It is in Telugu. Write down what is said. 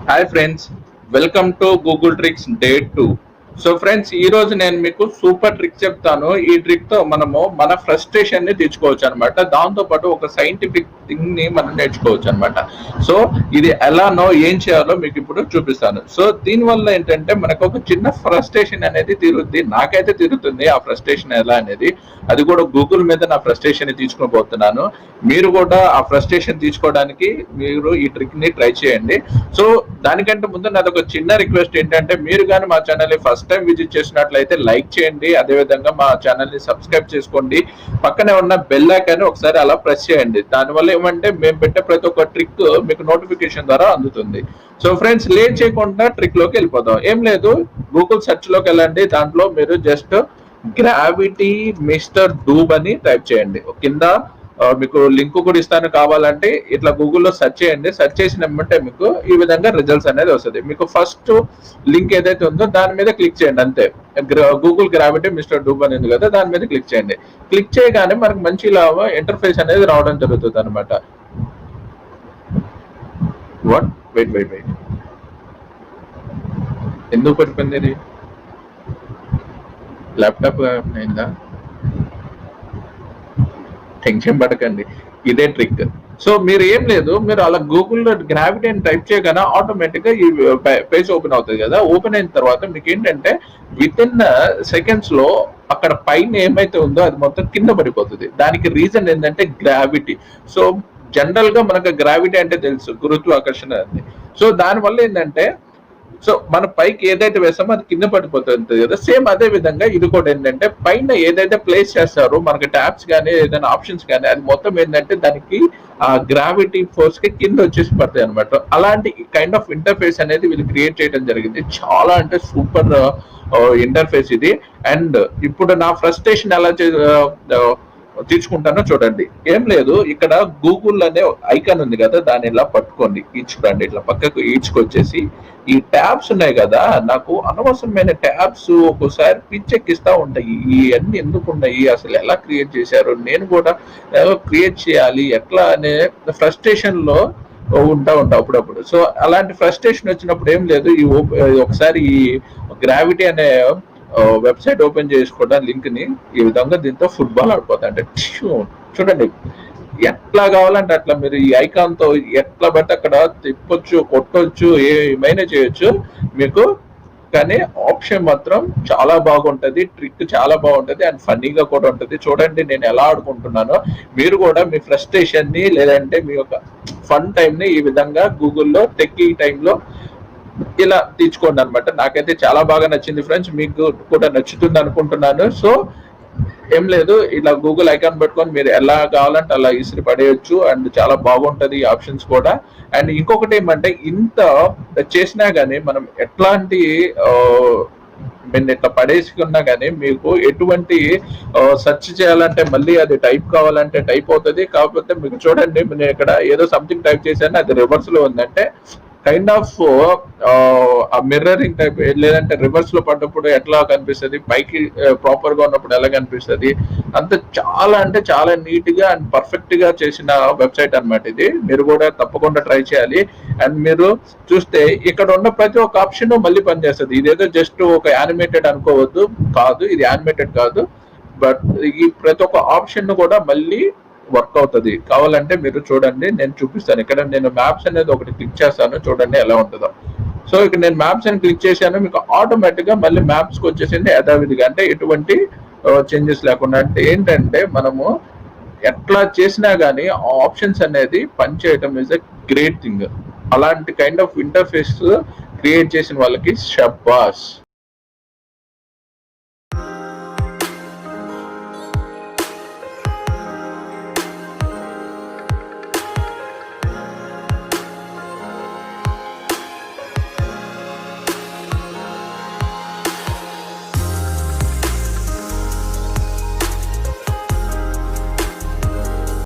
Hi friends, welcome to Google tricks day 2. So friends, ఈ రోజు నేను మీకు సూపర్ ట్రిక్ చెప్తాను. ఈ ట్రిక్ తో మనము మన ఫ్రస్ట్రేషన్ ని తెచ్చుకోవచ్చు అనమాట. దాంతో పాటు ఒక సైంటిఫిక్ థింగ్ ని మనం నేర్చుకోవచ్చు అనమాట. సో ఇది ఎలానో ఏం చేయాలో మీకు ఇప్పుడు చూపిస్తాను. సో దీనివల్ల ఏంటంటే మనకు ఒక చిన్న ఫ్రస్ట్రేషన్ అనేది తీరుద్ది. నాకైతే తీరుతుంది ఆ ఫ్రస్ట్రేషన్ ఎలా అనేది. అది కూడా గూగుల్ మీద నా ఫ్రస్ట్రేషన్ ని తీసుకోబోతున్నాను. మీరు కూడా ఆ ఫ్రస్ట్రేషన్ తీసుకోవడానికి మీరు ఈ ట్రిక్ ని ట్రై చేయండి. సో దానికంటే ముందు నాది ఒక చిన్న రిక్వెస్ట్ ఏంటంటే, మీరు కానీ మా ఛానల్ ని ఫస్ట్ టైం విజిట్ చేసినట్లయితే లైక్ చేయండి. అదేవిధంగా మా ఛానల్ ని సబ్స్క్రైబ్ చేసుకోండి. పక్కనే ఉన్న బెల్ ఐకాన్ ఒకసారి అలా ప్రెస్ చేయండి. దానివల్ల ఏమంటే మేము పెట్టే ప్రతి ఒక్క ట్రిక్ మీకు నోటిఫికేషన్ ద్వారా అందుతుంది. సో ఫ్రెండ్స్, లేట్ చేయకుండా ట్రిక్ లోకి వెళ్ళిపోదాం. ఏం లేదు, గూగుల్ సెర్చ్ లోకి వెళ్ళండి. దాంట్లో మీరు జస్ట్ గ్రావిటీ మిస్టర్ డూబ్ అని టైప్ చేయండి. కింద మీకు లింక్ కూడా ఇస్తాను. కావాలంటే ఇట్లా గూగుల్లో సెర్చ్ చేయండి. సెర్చ్ చేసినమంటే మీకు ఈ విధంగా రిజల్ట్స్ అనేది వస్తుంది. మీకు ఫస్ట్ లింక్ ఏదైతే ఉందో దాని మీద క్లిక్ చేయండి. అంతే, గూగుల్ గ్రావిటీ మిస్టర్ డూబ్ అని ఉంది కదా, దాని మీద క్లిక్ చేయండి. క్లిక్ చేయగానే మనకు మంచి ఇలా ఇంటర్ఫేస్ అనేది రావడం జరుగుతుంది అనమాట. వాట్ వెయిట్ వెయిట్ వెయిట్ ఎందుకు పడిపోయింది ఇది? ల్యాప్టాప్ అయిందా? టెన్షన్ పడకండి, ఇదే ట్రిక్. సో మీరు ఏం లేదు, మీరు అలా గూగుల్లో గ్రావిటీ అని టైప్ చేయగానే ఆటోమేటిక్ గా ఈ పేజ్ ఓపెన్ అవుతుంది కదా. ఓపెన్ అయిన తర్వాత మీకు ఏంటంటే విత్ ఇన్ సెకండ్స్ లో అక్కడ పైన ఏమైతే ఉందో అది మొత్తం కింద పడిపోతుంది. దానికి రీజన్ ఏంటంటే గ్రావిటీ. సో జనరల్ గా మనకు గ్రావిటీ అంటే తెలుసు, గురుత్వాకర్షణ అని. సో దానివల్ల ఏంటంటే, సో మన పైకి ఏదైతే వేస్తామో అది కింద పడిపోతుంది కదా. సేమ్ అదే విధంగా ఇది కూడా ఏంటంటే, పైన ఏదైతే ప్లేస్ చేస్తారో మనకి ట్యాబ్స్ కానీ ఏదైనా ఆప్షన్స్ కానీ అది మొత్తం ఏంటంటే దానికి ఆ గ్రావిటీ ఫోర్స్ కి కింద వచ్చేసి పడతాయి అనమాట. అలాంటి కైండ్ ఆఫ్ ఇంటర్ఫేస్ అనేది వీళ్ళు క్రియేట్ చేయడం జరిగింది. చాలా అంటే సూపర్ ఇంటర్ఫేస్ ఇది. అండ్ ఇప్పుడు నా ఫ్రస్ట్రేషన్ ఎలా తీర్చుకుంటానో చూడండి. ఏం లేదు, ఇక్కడ గూగుల్ అనే ఐకాన్ ఉంది కదా, దాన్ని ఇలా పట్టుకోండి, ఈడ్చుకోండి. ఇట్లా పక్కకు ఈడ్చుకొచ్చేసి ఈ ట్యాబ్స్ ఉన్నాయి కదా, నాకు అనవసరమైన ట్యాబ్స్ ఒక్కోసారి పిచ్చెక్కిస్తా ఉంటాయి. ఈ అన్ని ఎందుకు ఉన్నాయి, అసలు ఎలా క్రియేట్ చేశారు, నేను కూడా క్రియేట్ చేయాలి ఎట్లా అనే ఫ్రస్ట్రేషన్ లో ఉంటా అప్పుడప్పుడు. సో అలాంటి ఫ్రస్ట్రేషన్ వచ్చినప్పుడు ఏం లేదు, ఒకసారి ఈ గ్రావిటీ అనే వెబ్సైట్ ఓపెన్ చేసుకోవడం లింక్ ని ఈ విధంగా దీంతో ఫుట్బాల్ ఆడిపోతా అంటే చూడండి, ఎట్లా కావాలంటే అట్లా మీరు ఈ ఐకాన్ తో ఎట్లా బట్టి అక్కడ తిప్పొచ్చు, కొట్టొచ్చు, ఏమైనా చేయొచ్చు మీకు. కానీ ఆప్షన్ మాత్రం చాలా బాగుంటది, ట్రిక్ చాలా బాగుంటది అండ్ ఫన్నీగా కూడా ఉంటది. చూడండి నేను ఎలా ఆడుకుంటున్నానో. మీరు కూడా మీ ఫ్రస్ట్రేషన్ ని లేదంటే మీ యొక్క ఫన్ టైం ని ఈ విధంగా గూగుల్లో టెక్కీ టైంలో ఇలా తీర్చుకోండి అనమాట. నాకైతే చాలా బాగా నచ్చింది ఫ్రెండ్స్, మీకు కూడా నచ్చుతుంది అనుకుంటున్నాను. సో ఏం లేదు, ఇలా గూగుల్ ఐకాన్ పెట్టుకొని మీరు ఎలా కావాలంటే అలా ఇసిరి పడేయచ్చు అండ్ చాలా బాగుంటది ఈ ఆప్షన్స్ కూడా. అండ్ ఇంకొకటి ఏమంటే, ఇంత చేసినా గానీ మనం ఎట్లాంటి మీరు ఇట్లా పడేసుకున్నా కానీ మీకు ఎటువంటి సెర్చ్ చేయాలంటే మళ్ళీ అది టైప్ కావాలంటే టైప్ అవుతుంది. కాకపోతే మీకు చూడండి, నేను ఇక్కడ ఏదో సంథింగ్ టైప్ చేశాను, అది రివర్స్ లో ఉందంటే కైండ్ ఆఫ్ మిర్రరింగ్ టైప్, లేదంటే రివర్స్ లో పడ్డప్పుడు ఎట్లా కనిపిస్తుంది, పైకి ప్రాపర్ గా ఉన్నప్పుడు ఎలా కనిపిస్తుంది, అంత చాలా అంటే చాలా నీట్ గా అండ్ పర్ఫెక్ట్ గా చేసిన వెబ్సైట్ అనమాట ఇది. మీరు కూడా తప్పకుండా ట్రై చేయాలి. అండ్ మీరు చూస్తే ఇక్కడ ఉన్న ప్రతి ఒక్క ఆప్షన్ మళ్ళీ పనిచేస్తుంది. ఇదేదో జస్ట్ ఒక యానిమేటెడ్ అనుకోవద్దు, కాదు, ఇది యానిమేటెడ్ కాదు. బట్ ఈ ప్రతి ఒక్క ఆప్షన్ కూడా మళ్ళీ వర్క్ అవుతుంది. కావాలంటే మీరు చూడండి, నేను చూపిస్తాను. ఇక్కడ నేను మ్యాప్స్ అనేది ఒకటి క్లిక్ చేస్తాను, చూడండి ఎలా ఉంటుందో. సో ఇక్కడ నేను మ్యాప్స్ అని క్లిక్ చేశాను, మీకు ఆటోమేటిక్ గా మళ్ళీ మ్యాప్స్ కి వచ్చేసింది యథావిధిగా, అంటే ఎటువంటి చేంజెస్ లేకుండా. అంటే ఏంటంటే మనము ఎట్లా చేసినా గానీ ఆ ఆప్షన్స్ అనేది పనిచేయటం ఇస్ ఎ గ్రేట్ థింగ్. అలాంటి కైండ్ ఆఫ్ ఇంటర్ఫేస్ క్రియేట్ చేసిన వాళ్ళకి షబాష్.